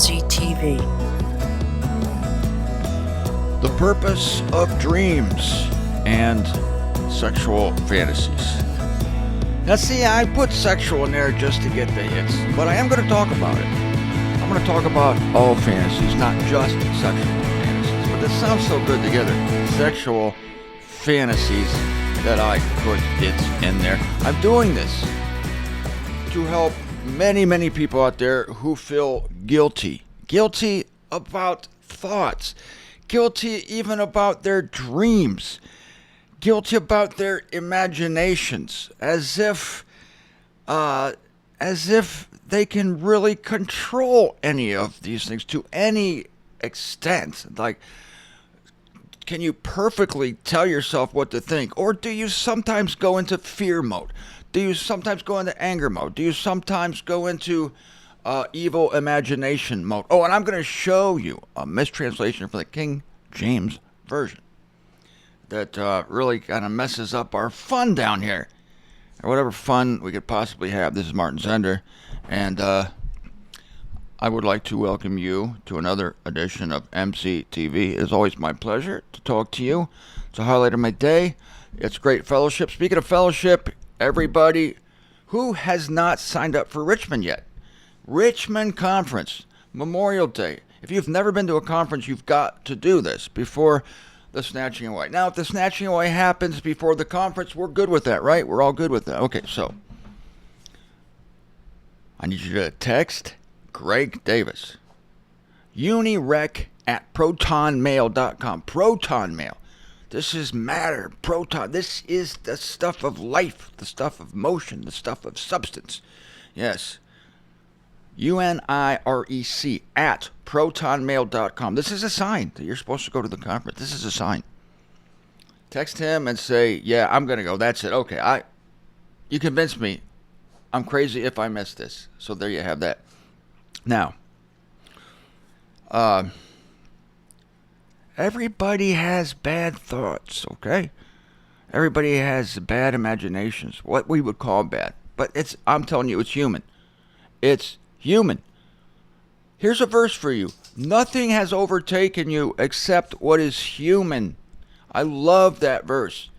MZTV. The purpose of dreams and sexual fantasies. Now see, I put sexual in there just to get the hits, but I am going to talk about it. I'm going to talk about all fantasies, not just sexual fantasies. But this sounds so good together. Sexual fantasies that I put it in there. I'm doing this to help many people out there who feel guilty. Guilty about thoughts. Guilty even about their dreams. Guilty about their imaginations. As if they can really control any of these things to any extent. Like, can you perfectly tell yourself what to think? Or do you sometimes go into fear mode? Do you sometimes go into anger mode? Do you sometimes go into evil imagination mode? Oh, and I'm going to show you a mistranslation from the King James Version that really kind of messes up our fun down here. Or whatever fun we could possibly have. This is Martin Zender, and I would like to welcome you to another edition of MZTV. It is always my pleasure to talk to you. It's a highlight of my day. It's great fellowship. Speaking of fellowship, everybody who has not signed up for Richmond yet. Richmond Conference, Memorial Day. If you've never been to a conference, you've got to do this before the snatching away. Now, if the snatching away happens before the conference, we're good with that, right? We're all good with that. Okay, so I need you to text Greg Davis, unirec@protonmail.com. Proton Mail. This is matter, proton. This is the stuff of life, the stuff of motion, the stuff of substance. Yes. UNIREC @protonmail.com. This is a sign that you're supposed to go to the conference. This is a sign. Text him and say, yeah, I'm going to go. That's it. Okay, you convinced me. I'm crazy if I miss this. So there you have that. Now, everybody has bad thoughts, okay? Everybody has bad imaginations, what we would call bad. But I'm telling you, it's human. It's human. Here's a verse for you. Nothing has overtaken you except what is human. I love that verse.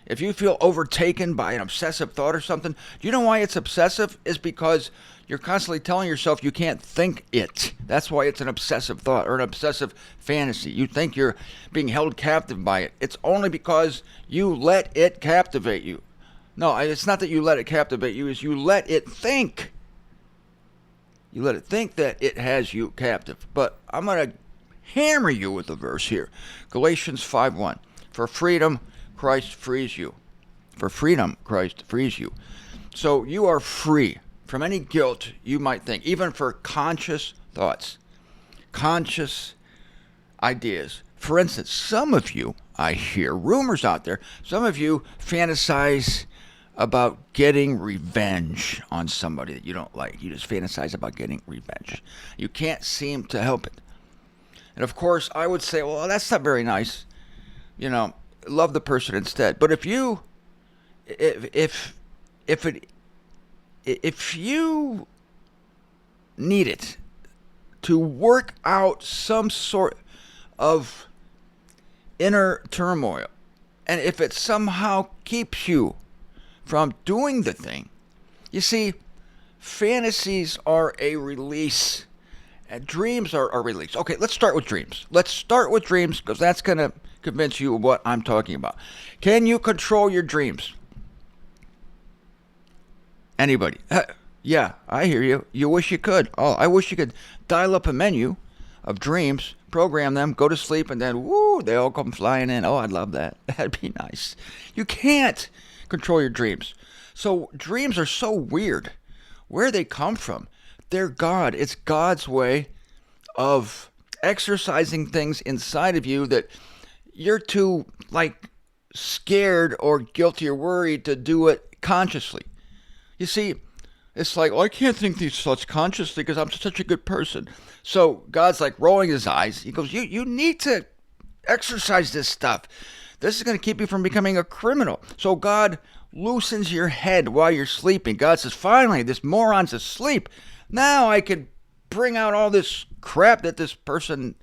If you feel overtaken by an obsessive thought or something, do you know why it's obsessive? It's because you're constantly telling yourself you can't think it. That's why it's an obsessive thought or an obsessive fantasy. You think you're being held captive by it. It's only because you let it captivate you. No, it's not that you let it captivate you. It's you let it think. You let it think that it has you captive. But I'm going to hammer you with a verse here. Galatians 5:1. For freedom, Christ frees you. For freedom, Christ frees you. So you are free from any guilt you might think, even for conscious thoughts, conscious ideas. For instance, some of you, I hear rumors out there, some of you fantasize about getting revenge on somebody that you don't like. You just fantasize about getting revenge. You can't seem to help it. And of course, I would say, well, that's not very nice. You know, love the person instead. But if you need it to work out some sort of inner turmoil, and if it somehow keeps you from doing the thing, you see, fantasies are a release, and dreams are a release. Okay, let's start with dreams. Let's start with dreams because that's going to convince you of what I'm talking about. Can you control your dreams? Anybody? Yeah, I hear you. You wish you could. Oh, I wish you could dial up a menu of dreams, program them, go to sleep, and then, woo, they all come flying in. Oh, I'd love that. That'd be nice. You can't control your dreams. So dreams are so weird. Where they come from? They're God. It's God's way of exercising things inside of you that you're too, scared or guilty or worried to do it consciously. You see, it's like, I can't think these thoughts consciously because I'm such a good person. So God's rolling his eyes. He goes, you need to exercise this stuff. This is going to keep you from becoming a criminal. So God loosens your head while you're sleeping. God says, finally, this moron's asleep. Now I can bring out all this crap that this person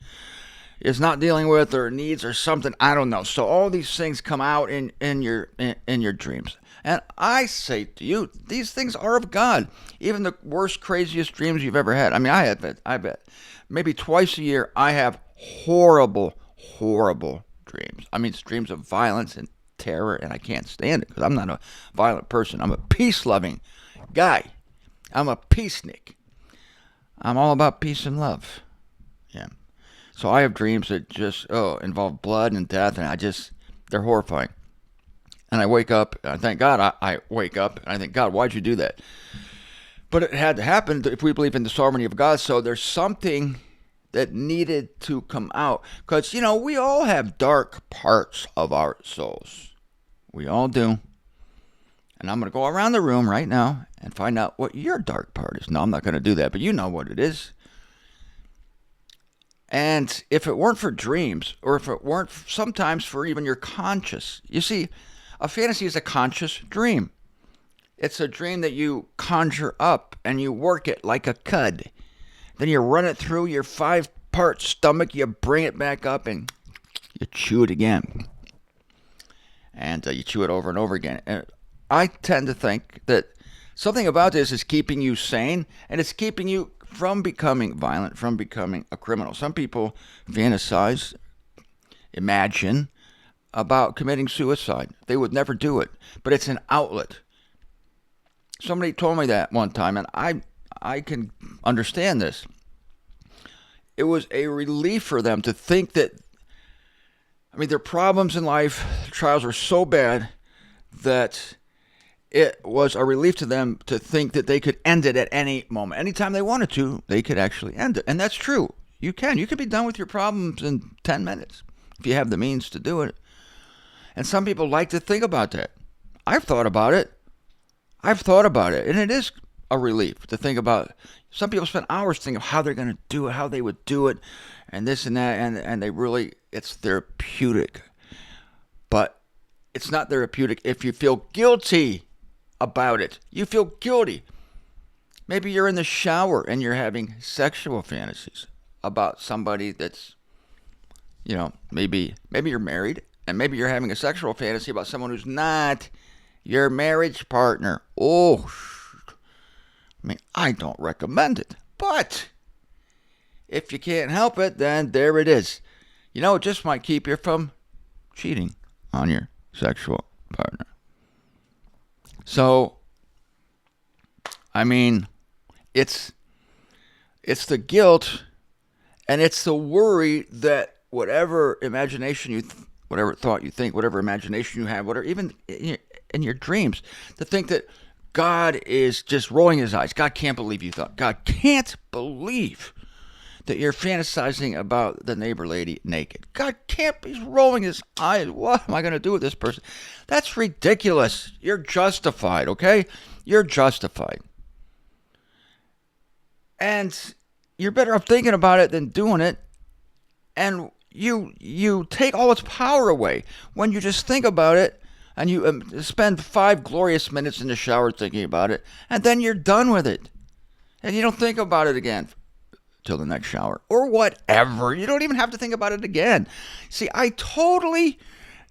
is not dealing with or needs or something. I don't know. So all these things come out in your dreams. And I say to you, these things are of God. Even the worst, craziest dreams you've ever had. I mean, I bet maybe twice a year I have horrible, horrible dreams. I mean, it's dreams of violence and terror, and I can't stand it because I'm not a violent person. I'm a peace-loving guy. I'm a peacenik. I'm all about peace and love. Yeah. So I have dreams that just involve blood and death, and they're horrifying. And I wake up, and thank God I wake up, and I think, God, why'd you do that? But it had to happen if we believe in the sovereignty of God. So there's something that needed to come out. Because, we all have dark parts of our souls. We all do. And I'm going to go around the room right now and find out what your dark part is. No, I'm not going to do that, but you know what it is. And if it weren't for dreams, or if it weren't sometimes for even your conscious, you see, a fantasy is a conscious dream. It's a dream that you conjure up and you work it like a cud. Then you run it through your 5-part stomach, you bring it back up, and you chew it again. And you chew it over and over again. And I tend to think that something about this is keeping you sane, and it's keeping you from becoming violent, from becoming a criminal. Some people fantasize, imagine about committing suicide. They would never do it, but it's an outlet. Somebody told me that one time, and I can understand this. It was a relief for them to think that, their problems in life, their trials were so bad that it was a relief to them to think that they could end it at any moment. Anytime they wanted to, they could actually end it. And that's true. You can. You can be done with your problems in 10 minutes if you have the means to do it. And some people like to think about that. I've thought about it. And it is a relief to think about. Some people spend hours thinking of how they're going to do it, how they would do it, and this and that, and they really, it's therapeutic. But it's not therapeutic if you feel guilty about it. You feel guilty. Maybe you're in the shower and you're having sexual fantasies about somebody that's, maybe you're married, and maybe you're having a sexual fantasy about someone who's not your marriage partner. Oh, I don't recommend it. But if you can't help it, then there it is. It just might keep you from cheating on your sexual partner. So, it's the guilt, and it's the worry that whatever imagination whatever thought you think, whatever imagination you have, whatever, even in your dreams, to think that God is just rolling his eyes. God can't believe you thought. God can't believe that you're fantasizing about the neighbor lady naked. God can't be rolling his eyes. What am I going to do with this person? That's ridiculous. You're justified, okay? You're justified. And you're better off thinking about it than doing it. And you take all its power away when you just think about it, and you spend 5 glorious minutes in the shower thinking about it, and then you're done with it. And you don't think about it again till the next shower or whatever. You don't even have to think about it again. See, I totally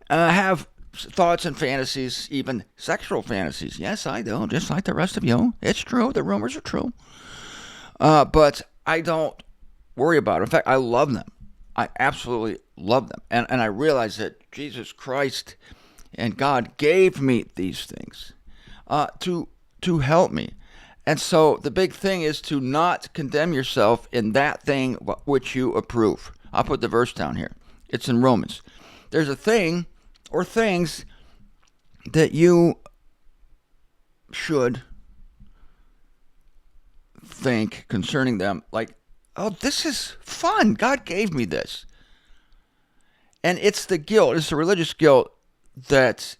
have thoughts and fantasies, even sexual fantasies. Yes, I do, just like the rest of you. It's true. The rumors are true. But I don't worry about it. In fact, I love them. I absolutely love them. And I realize that Jesus Christ and God gave me these things to help me. And so the big thing is to not condemn yourself in that thing which you approve. I'll put the verse down here. It's in Romans. There's a thing or things that you should think concerning them, like, oh, this is fun. God gave me this. And it's the guilt, it's the religious guilt that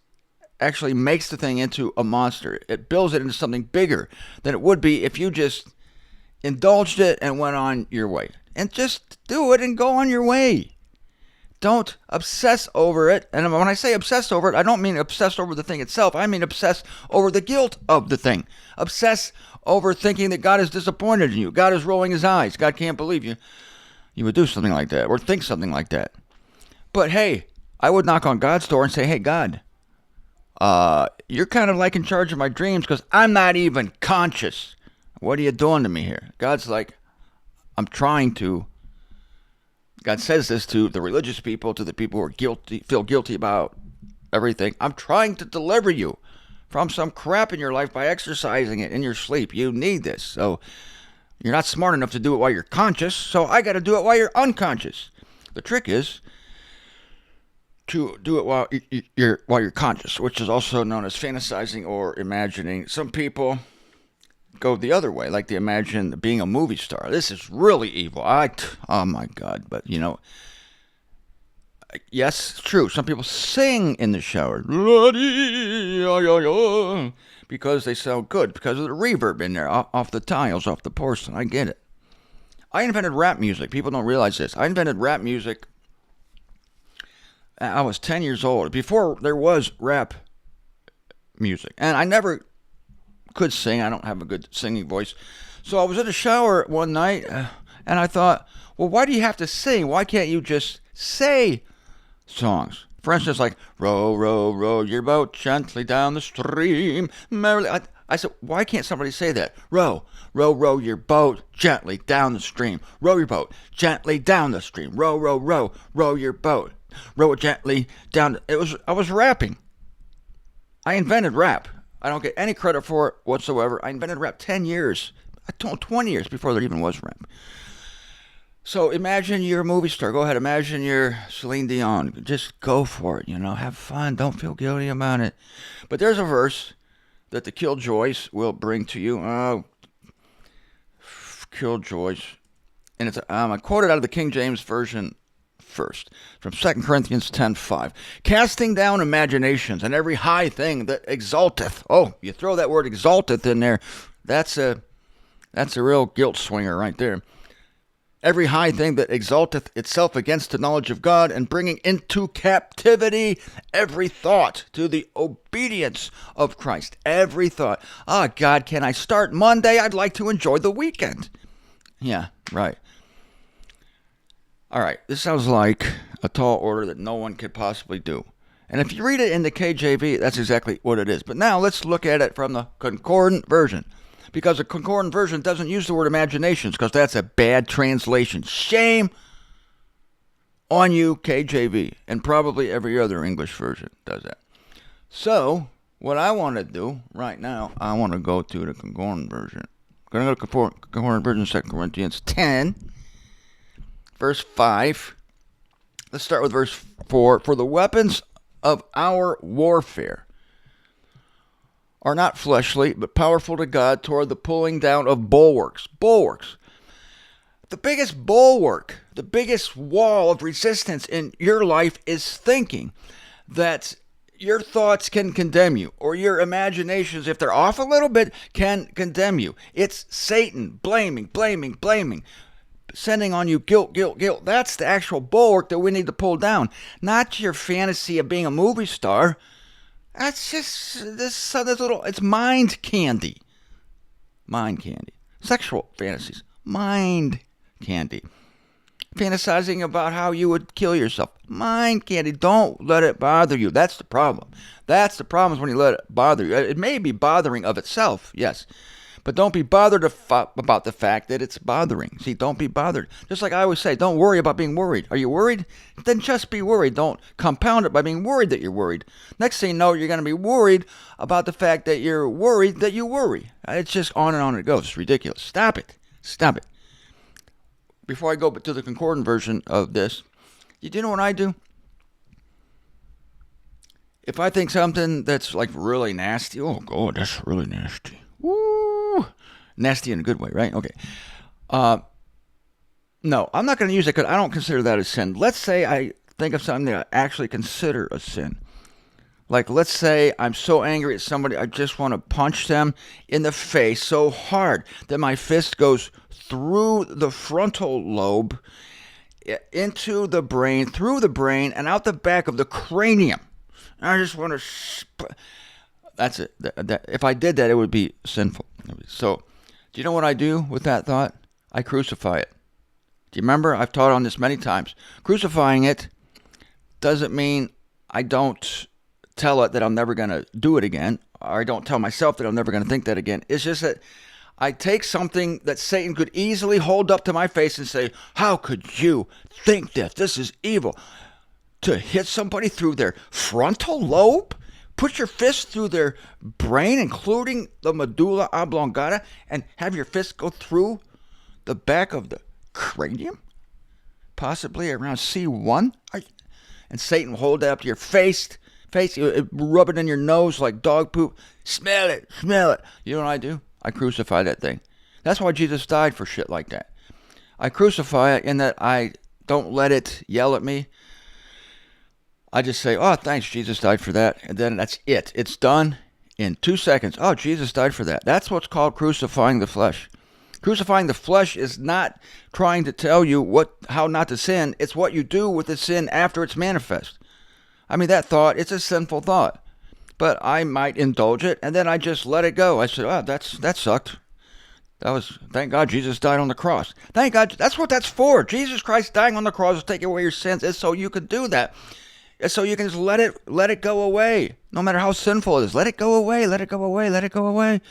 actually makes the thing into a monster. It builds it into something bigger than it would be if you just indulged it and went on your way. And just do it and go on your way. Don't obsess over it. And when I say obsess over it, I don't mean obsess over the thing itself. I mean obsess over the guilt of the thing. Obsess over thinking that God is disappointed in you. God is rolling his eyes. God can't believe you. You would do something like that or think something like that. But hey, I would knock on God's door and say, hey, God, you're kind of like in charge of my dreams because I'm not even conscious. What are you doing to me here? God's like, I'm trying to. God says this to the religious people, to the people who are guilty, feel guilty about everything. I'm trying to deliver you from some crap in your life by exercising it in your sleep. You need this. So you're not smart enough to do it while you're conscious, so I got to do it while you're unconscious. The trick is to do it while you're conscious, which is also known as fantasizing or imagining. Some people go the other way, like they imagine being a movie star. This is really evil. Oh my God. But, yes, it's true. Some people sing in the shower because they sound good, because of the reverb in there, off the tiles, off the porcelain. I get it. I invented rap music. People don't realize this. I invented rap music. I was 10 years old, before there was rap music. And I never could sing. I don't have a good singing voice. So I was in the shower one night, and I thought, well, why do you have to sing? Why can't you just say songs? For instance, like, row, row, row your boat gently down the stream. Merrily. I said, why can't somebody say that? Row, row, row your boat gently down the stream. Row your boat gently down the stream. Row, row, row, row your boat. Row it gently down. I was rapping. I invented rap. I don't get any credit for it whatsoever. I invented rap 10 years, 20 years before there even was rap. So imagine you're a movie star. Go ahead. Imagine you're Celine Dion. Just go for it, Have fun. Don't feel guilty about it. But there's a verse that the Killjoys will bring to you. Killjoys. And I quote it out of the King James Version first, from 2 Corinthians 10:5. Casting down imaginations and every high thing that exalteth. Oh, you throw that word exalteth in there, that's a real guilt swinger right there. Every high thing that exalteth itself against the knowledge of God, and bringing into captivity every thought to the obedience of Christ. Every thought. God, can I start Monday? I'd like to enjoy the weekend. Yeah, right. All right, this sounds like a tall order that no one could possibly do. And if you read it in the KJV, that's exactly what it is. But now let's look at it from the Concordant Version. Because the Concordant Version doesn't use the word imaginations, because that's a bad translation. Shame on you, KJV. And probably every other English version does that. So, what I want to do right now, I want to go to the Concordant Version. I'm going to go to Concordant Version, 2 Corinthians 10. Verse 5, let's start with verse 4. For the weapons of our warfare are not fleshly, but powerful to God toward the pulling down of bulwarks. Bulwarks. The biggest bulwark, the biggest wall of resistance in your life is thinking that your thoughts can condemn you, or your imaginations, if they're off a little bit, can condemn you. It's Satan blaming. Sending on you guilt. That's the actual bulwark that we need to pull down. Not your fantasy of being a movie star. That's just this little, it's mind candy. Mind candy. Sexual fantasies. Mind candy. Fantasizing about how you would kill yourself. Mind candy. Don't let it bother you. That's the problem. That's the problem is when you let it bother you. It may be bothering of itself, yes. But don't be bothered about the fact that it's bothering. See, don't be bothered. Just like I always say, don't worry about being worried. Are you worried? Then just be worried. Don't compound it by being worried that you're worried. Next thing you know, you're going to be worried about the fact that you're worried that you worry. It's just on and on it goes. It's ridiculous. Stop it. Before I go to the Concordant Version of this, do you know what I do? If I think something that's like really nasty, oh God, that's really nasty. Woo! Nasty in a good way, right? Okay. No, I'm not going to use it because I don't consider that a sin. Let's say I think of something that I actually consider a sin. Like, let's say I'm so angry at somebody, I just want to punch them in the face so hard that my fist goes through the frontal lobe into the brain, through the brain, and out the back of the cranium. And I just want to... That's it. If I did that, it would be sinful. So, do you know what I do with that thought? I crucify it. Do you remember? I've taught on this many times. Crucifying it doesn't mean I don't tell it that I'm never going to do it again, or I don't tell myself that I'm never going to think that again. It's just that I take something that Satan could easily hold up to my face and say, how could you think that this is evil? To hit somebody through their frontal lobe? Put your fist through their brain, including the medulla oblongata, and have your fist go through the back of the cranium? Possibly around C1? And Satan will hold that up to your face, rub it in your nose like dog poop. Smell it, smell it. You know what I do? I crucify that thing. That's why Jesus died, for shit like that. I crucify it in that I don't let it yell at me. I just say, oh, thanks, Jesus died for that. And then that's it. It's done in 2 seconds. Oh, Jesus died for that. That's what's called crucifying the flesh. Crucifying the flesh is not trying to tell you how not to sin. It's what you do with the sin after it's manifest. I mean, that thought, it's a sinful thought. But I might indulge it, and then I just let it go. I said, oh, that sucked. Thank God Jesus died on the cross. Thank God, that's what that's for. Jesus Christ dying on the cross to take away your sins is so you can do that. It's so you can just let it go away. No matter how sinful it is. Let it go away, let it go away, let it go away.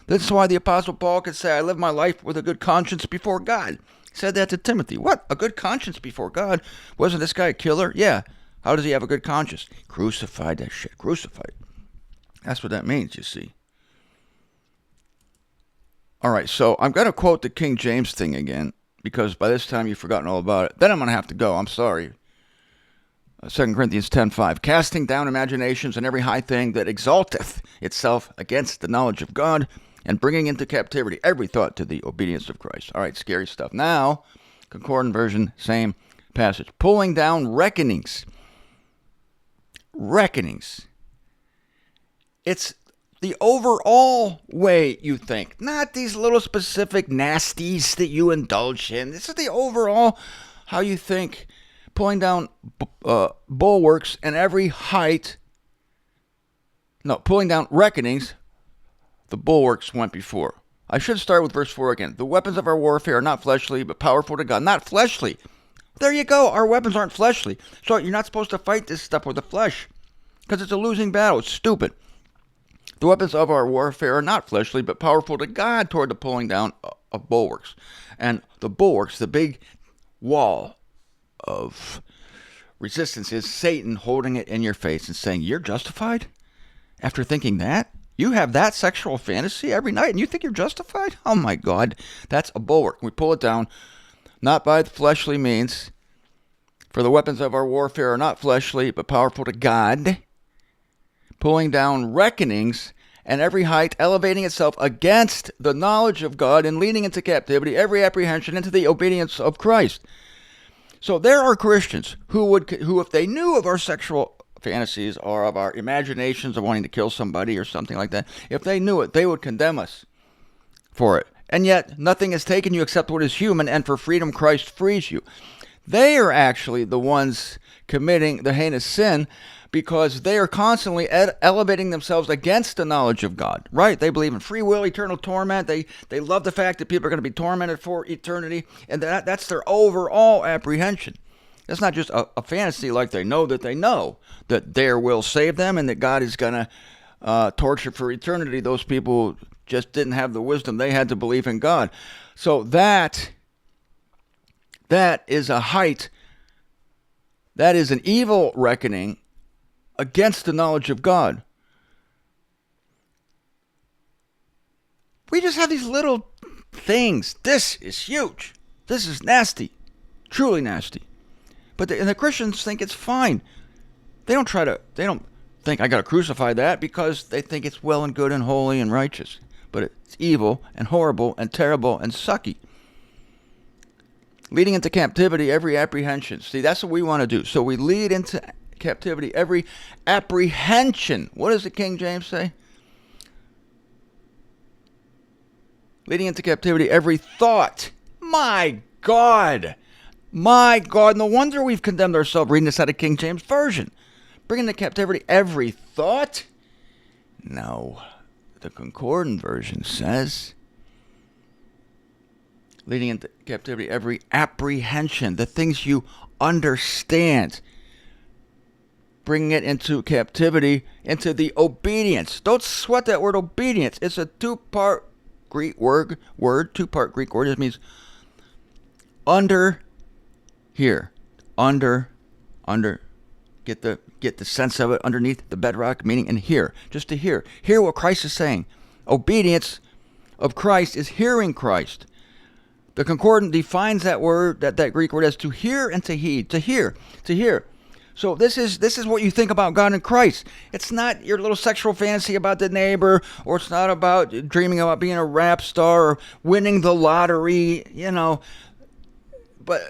That's why the Apostle Paul could say, I live my life with a good conscience before God. He said that to Timothy. What? A good conscience before God? Wasn't this guy a killer? Yeah. How does he have a good conscience? Crucified that shit. Crucified. That's what that means, you see. All right, so I'm going to quote the King James thing again, because by this time you've forgotten all about it. Then I'm going to have to go. I'm sorry. 2 Corinthians 10:5. Casting down imaginations and every high thing that exalteth itself against the knowledge of God, and bringing into captivity every thought to the obedience of Christ. All right, scary stuff. Now, Concordant version, same passage. Pulling down reckonings. Reckonings. It's the overall way you think, not these little specific nasties that you indulge in. This is the overall how you think. Pulling down bulwarks and every height. No, pulling down reckonings. The bulwarks went before. I should start with verse 4 again. The weapons of our warfare are not fleshly, but powerful to God. Not fleshly. There you go. Our weapons aren't fleshly. So you're not supposed to fight this stuff with the flesh, because it's a losing battle. It's stupid. The weapons of our warfare are not fleshly, but powerful to God toward the pulling down of bulwarks. And the bulwarks, the big wall of resistance, is Satan holding it in your face and saying, you're justified? After thinking that? You have that sexual fantasy every night and you think you're justified? Oh my God, that's a bulwark. We pull it down, not by the fleshly means. For the weapons of our warfare are not fleshly, but powerful to God, pulling down reckonings and every height, elevating itself against the knowledge of God, and leading into captivity every apprehension into the obedience of Christ. So there are Christians who, if they knew of our sexual fantasies or of our imaginations of wanting to kill somebody or something like that, if they knew it, they would condemn us for it. And yet, nothing has taken you except what is human, and for freedom Christ frees you. They are actually the ones committing the heinous sin, because they are constantly elevating themselves against the knowledge of God, right? They believe in free will, eternal torment. They love the fact that people are going to be tormented for eternity, and that's their overall apprehension. It's not just a fantasy like they know that their will save them and that God is going to torture for eternity those people just didn't have the wisdom. They had to believe in God. So that is a height, that is an evil reckoning against the knowledge of God. We just have these little things. This is huge. This is nasty. Truly nasty. But the Christians think it's fine. They don't think I got to crucify that, because they think it's well and good and holy and righteous. But it's evil and horrible and terrible and sucky. Leading into captivity every apprehension. See, that's what we want to do. So we lead into captivity every apprehension. What does the King James say? Leading into captivity every thought. My God. My God, no wonder we've condemned ourselves reading this out of King James Version. Bringing into captivity every thought? No. The Concordant Version says, leading into captivity every apprehension, the things you understand. Bringing it into captivity, into the obedience. Don't sweat that word obedience. It's a two-part Greek word. Two-part Greek word. It means under, here. Under. Get the sense of it underneath the bedrock, meaning in here. Just to hear. Hear what Christ is saying. Obedience of Christ is hearing Christ. The Concordant defines that word, that Greek word, as to hear and to heed. To hear. So this is what you think about God and Christ. It's not your little sexual fantasy about the neighbor, or it's not about dreaming about being a rap star or winning the lottery, But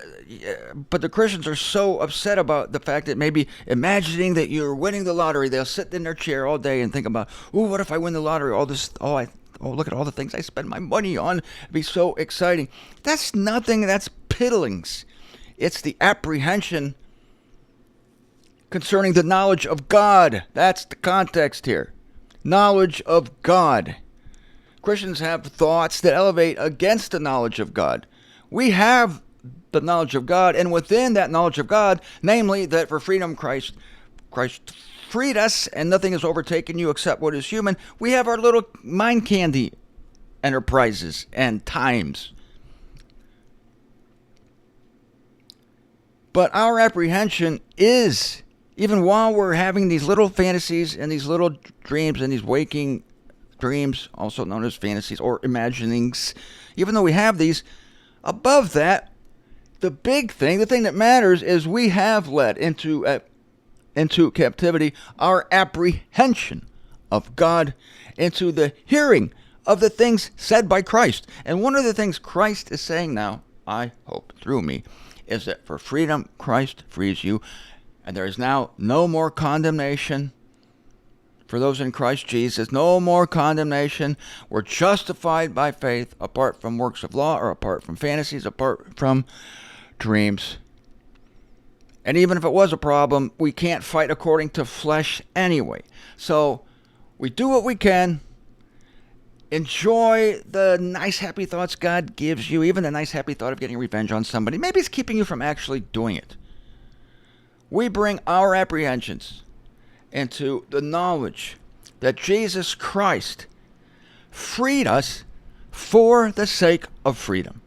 the Christians are so upset about the fact that maybe imagining that you're winning the lottery, they'll sit in their chair all day and think about, ooh, what if I win the lottery? Look at all the things I spend my money on. It'd be so exciting. That's nothing. That's piddlings. It's the apprehension concerning the knowledge of God. That's the context here. Knowledge of God. Christians have thoughts that elevate against the knowledge of God. We have the knowledge of God, and within that knowledge of God, namely that for freedom Christ freed us, and nothing has overtaken you except what is human. We have our little mind candy enterprises and times. But our apprehension is, even while we're having these little fantasies and these little dreams and these waking dreams, also known as fantasies or imaginings, even though we have these, above that, the big thing, the thing that matters, is we have led into captivity our apprehension of God, into the hearing of the things said by Christ. And one of the things Christ is saying now, I hope through me, is that for freedom, Christ frees you. And there is now no more condemnation for those in Christ Jesus. No more condemnation. We're justified by faith apart from works of law, or apart from fantasies, apart from dreams. And even if it was a problem, we can't fight according to flesh anyway. So we do what we can. Enjoy the nice, happy thoughts God gives you, even the nice, happy thought of getting revenge on somebody. Maybe it's keeping you from actually doing it. We bring our apprehensions into the knowledge that Jesus Christ freed us for the sake of freedom.